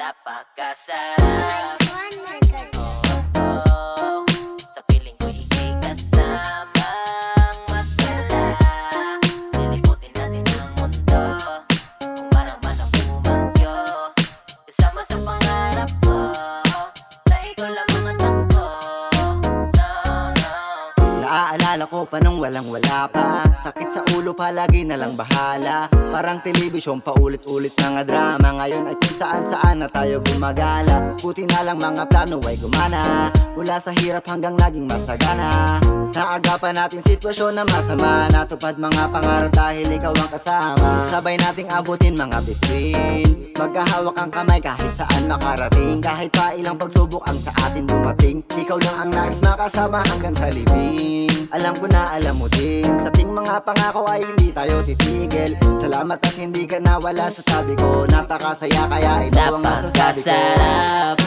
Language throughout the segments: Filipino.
Napakasarap. Oh, sa piling ko ika'y kasamang magdala. Liliputin natin ang mundo kung para man ang bumagyo. Kasama sa pangarap ko na ikaw lang ang takbo. No, no. Naaalala ko pa nung walang-wala pa. Sakit sa ulo palagi na lang bahala. Parang telebisyon paulit-ulit mga drama. Ngayon ay kung saan-saan na tayo gumagala. Buti na lang mga plano ay gumana. Mula sa hirap hanggang naging masagana. Naagapan natin sitwasyon na masama. Natupad mga pangarap dahil ikaw ang kasama. Sabay nating abutin mga bituin. Magkahawak ang kamay kahit saan makarating. Kahit pa ilang pagsubok ang sa atin dumating. Ikaw lang ang nais makasama hanggang sa libing. Alam ko na alam mo din, sa ting mga pangako ay hindi tayo titigil. Salamat at hindi ka nawala sa tabi ko. Napakasaya kaya ito ang masasabi ko. Napakasarap.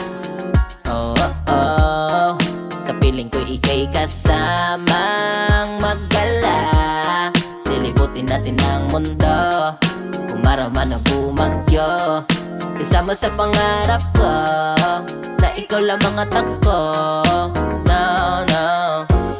Oh, oh, oh. Sa piling ko ika'y kasamang magdala. Liliputin natin ang mundo kung maraman ang bumagyo. Kasama sa pangarap ko na ikaw lang mga takbo. No, no.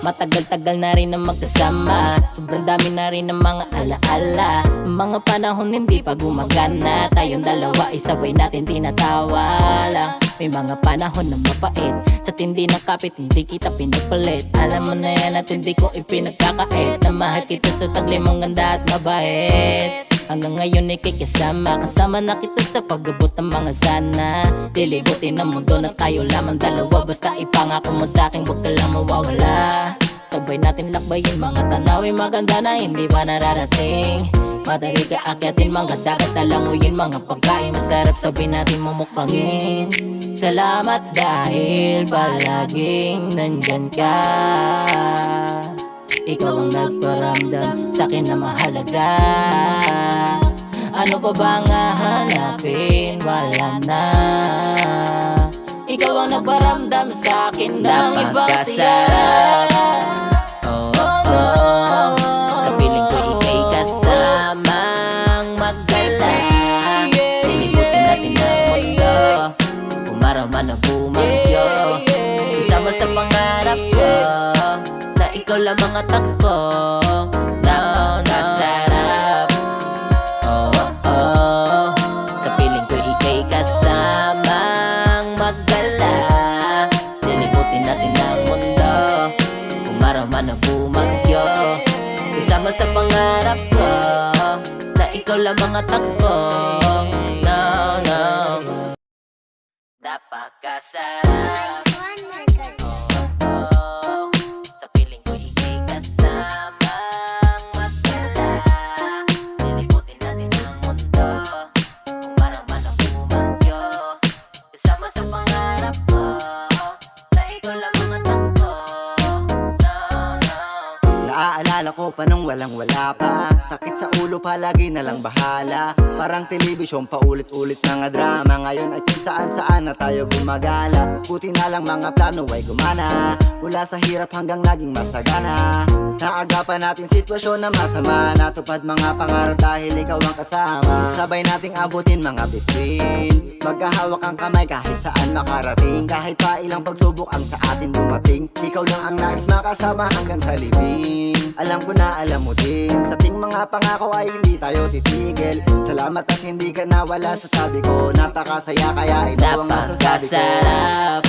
Matagal-tagal na rin ang magkasama. Sobrang dami na rin ang mga alaala. Mga panahon hindi pa gumagana. Tayong dalawa isabay natin tinatawa lang. May mga panahon na mapait. Sa tindi ng kapit hindi kita pinapalit. Alam mo na yan at hindi ko ipinagkakait. Na mahal kita sa tagli mong ganda at mabait. Hanggang ngayon ika'y kasama. Kasama na kita sa pag-abot ng mga sana. Lilibutin ang mundo na tayo lamang dalawa. Basta ipangako mo sa'kin huwag ka lang mawawala. Sabay natin lakbayin mga tanawin maganda na hindi pa nararating. Madali ka akyatin mga dagat na languyin. Mga pagkain masarap sabay natin mumukbangin. Salamat dahil palaging nandyan ka. Ikaw ang nagparamdam sa'kin na mahalaga. Ano pa bang hahanapin? Wala na. Ikaw ang nagparamdam sa'kin ng ibang saya. Oh, oh, oh. Sa piling ko ika'y kasamang magdala. Liliputin natin ang mundo kung maraman ang bumagyo. Kasama sa pangarap ko na ikaw lang mga takbo. No, no. Sarap. Oh, oh, oh. Sa piling ko ika'y kasamang magdala. Liliputin natin ang mundo kung maraman ang bumagyo. Kasama sa pangarap ko na ikaw lang mga takbo. No, no. Napakasarap. Oh, sa piling ko ika'y kasamang magdala. Liliputin natin ang mundo kung maraman ang bumagyo. Kasama sa pangarap ko na ikaw lang mga takbo. No, no. Naaalala ko pa nung walang-wala pa. Sakit sa ulo palagi na lang bahala. Parang telebisyon paulit-ulit mga drama. Ngayon ay kung saan-saan na tayo gumagala. Buti na lang mga plano ay gumana. Mula sa hirap hanggang naging masagana. Naagapan natin sitwasyon na masama. Natupad mga pangarap dahil ikaw ang kasama. Sabay nating abutin mga bituin. Magkahawak ang kamay kahit saan makarating. Kahit pa ilang pagsubok ang sa atin dumating. Ikaw lang ang nais makasama hanggang sa libing. Alam ko na alam mo din, sa ting mga pangako ay hindi tayo titigil. Salamat at hindi ka nawala sa tabi ko. Napakasaya kaya ito ang masasabi ko. Napakasarap.